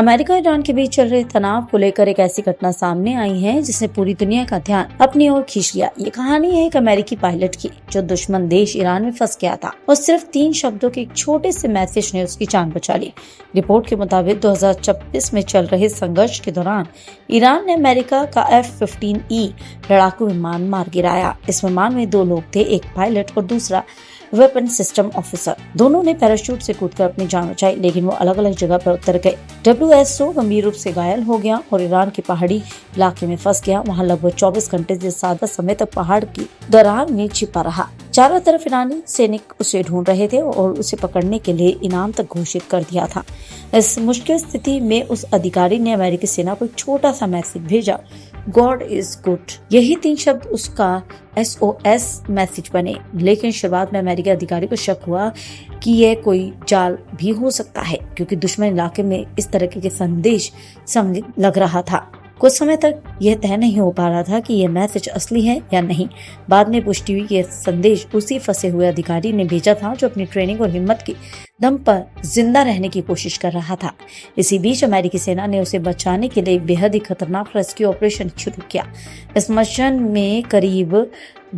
America और Iran के बीच चल रहे तनाव को लेकर एक ऐसी घटना सामने आई है जिसने पूरी दुनिया का ध्यान अपनी ओर खींच लिया। ये कहानी है एक अमेरिकी पायलट की जो दुश्मन देश ईरान में फंस गया था और सिर्फ 3 शब्दों के एक छोटे से मैसेज ने उसकी जान बचा ली। रिपोर्ट के मुताबिक 2026 में चल रहे संघर्ष के दौरान ईरान ने अमेरिका का F-15E लड़ाकू विमान मार गिराया। इस विमान में 2 लोग थे, एक पायलट और दूसरा वेपन सिस्टम ऑफिसर। दोनों ने पैराशूट से कूदकर अपनी जान बचाई, लेकिन वो अलग अलग जगह पर उतर गए। WSO गंभीर रूप से घायल हो गया और ईरान के पहाड़ी इलाके में फंस गया। वहां लगभग 24 घंटे से ज्यादा समय तक पहाड़ की दरार में छिपा रहा। चारों तरफ ईरानी सैनिक उसे ढूंढ रहे थे और उसे पकड़ने के लिए इनाम तक घोषित कर दिया था। इस मुश्किल स्थिति में उस अधिकारी ने अमेरिकी सेना को एक छोटा सा मैसेज भेजा, गॉड इज गुड। यही 3 शब्द उसका SOS मैसेज बने। लेकिन शुरुआत में अमेरिकी अधिकारी को शक हुआ कि यह कोई जाल भी हो सकता है, क्योंकि दुश्मन इलाके में इस तरह के संदेश संदिग्ध लग रहा था। कुछ समय तक यह तय नहीं हो पा रहा था कि यह मैसेज असली है या नहीं। बाद में पुष्टि हुई कि यह संदेश उसी फंसे हुए अधिकारी ने भेजा था जो अपनी ट्रेनिंग और हिम्मत की दम पर जिंदा रहने की कोशिश कर रहा था। इसी बीच अमेरिकी सेना ने उसे बचाने के लिए बेहद ही खतरनाक रेस्क्यू ऑपरेशन शुरू किया। इस मिशन में करीब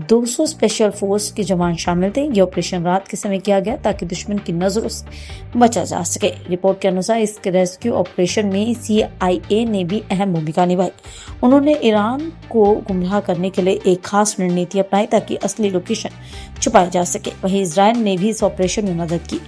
200 स्पेशल फोर्स के जवान शामिल थे। यह ऑपरेशन रात के समय किया गया ताकि दुश्मन की नजरों से बचा जा सके। रिपोर्ट के अनुसार इस रेस्क्यू ऑपरेशन में CIA ने भी अहम भूमिका निभाई। उन्होंने ईरान को गुमराह करने के लिए एक खास रणनीति अपनाई ताकि असली लोकेशन छुपाई जा सके। वहीं इजराइल ने भी इस ऑपरेशन में मदद की।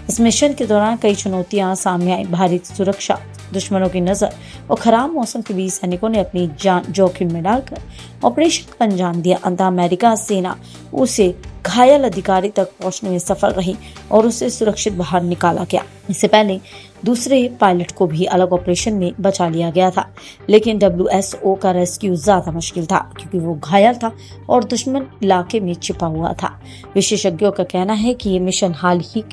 इस मिशन के दौरान कई चुनौतियां सामने आई। भारी सुरक्षा, दुश्मनों की नजर और खराब मौसम के बीच सैनिकों ने अपनी जान जोखिम में डालकर ऑपरेशन को अंजाम दिया। अंततः अमेरिका सेना उसे घायल अधिकारी तक पहुंचने में सफल रही और उसे सुरक्षित बाहर निकाला गया। इससे पहले दूसरे पायलट को भी अलग ऑपरेशन में बचा लिया गया था, लेकिन WSO का रेस्क्यू ज्यादा मुश्किल था क्योंकि वो घायल था और दुश्मन इलाके में छिपा हुआ था। विशेषज्ञों का कहना है कि ये मिशन हाल ही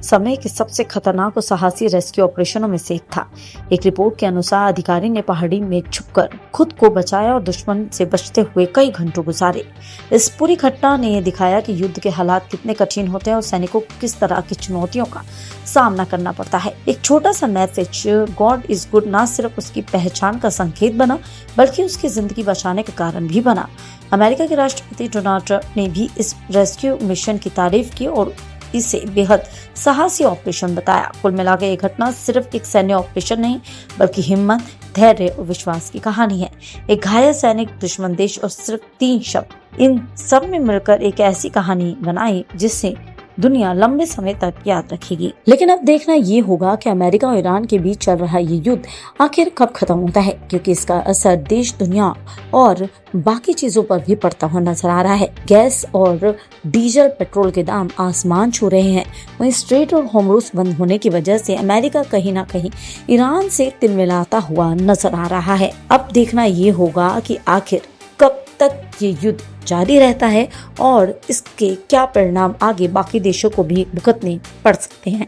समय के सबसे खतरनाक और साहसी रेस्क्यू ऑपरेशनों में से एक था। एक रिपोर्ट के अनुसार अधिकारी ने पहाड़ी में छुपकर खुद को बचाया और दुश्मन से बचते हुए कई घंटों गुजारे। इस पूरी घटना ने दिखाया कि युद्ध के हालात कितने कठिन होते हैं और सैनिकों को किस तरह की चुनौतियों का सामना करना पड़ता है। एक छोटा सा मैसेज गॉड इज गुड न सिर्फ उसकी पहचान का संकेत बना, बल्कि उसकी जिंदगी बचाने का कारण भी बना। अमेरिका के राष्ट्रपति डोनाल्ड ट्रंप ने भी इस रेस्क्यू मिशन की तारीफ की और इसे बेहद साहसी ऑपरेशन बताया। कुल मिलाकर ये घटना सिर्फ एक सैन्य ऑपरेशन नहीं, बल्कि हिम्मत, धैर्य और विश्वास की कहानी है। एक घायल सैनिक, दुश्मन देश और सिर्फ 3 शब्द, इन सब में मिलकर एक ऐसी कहानी बनाई जिससे दुनिया लंबे समय तक याद रखेगी। लेकिन अब देखना ये होगा कि अमेरिका और ईरान के बीच चल रहा ये युद्ध आखिर कब खत्म होता है, क्योंकि इसका असर देश, दुनिया और बाकी चीजों पर भी पड़ता हुआ नजर आ रहा है। गैस और डीजल पेट्रोल के दाम आसमान छू रहे हैं। वहीं स्ट्रेट और होर्मुज़ बंद होने की वजह से अमेरिका कहीं ना कहीं ईरान से तिलमिलाता हुआ नजर आ रहा है। अब देखना ये होगा कि आखिर कब तक ये युद्ध जारी रहता है और इसके क्या परिणाम आगे बाकी देशों को भी भुगतने पड़ सकते हैं।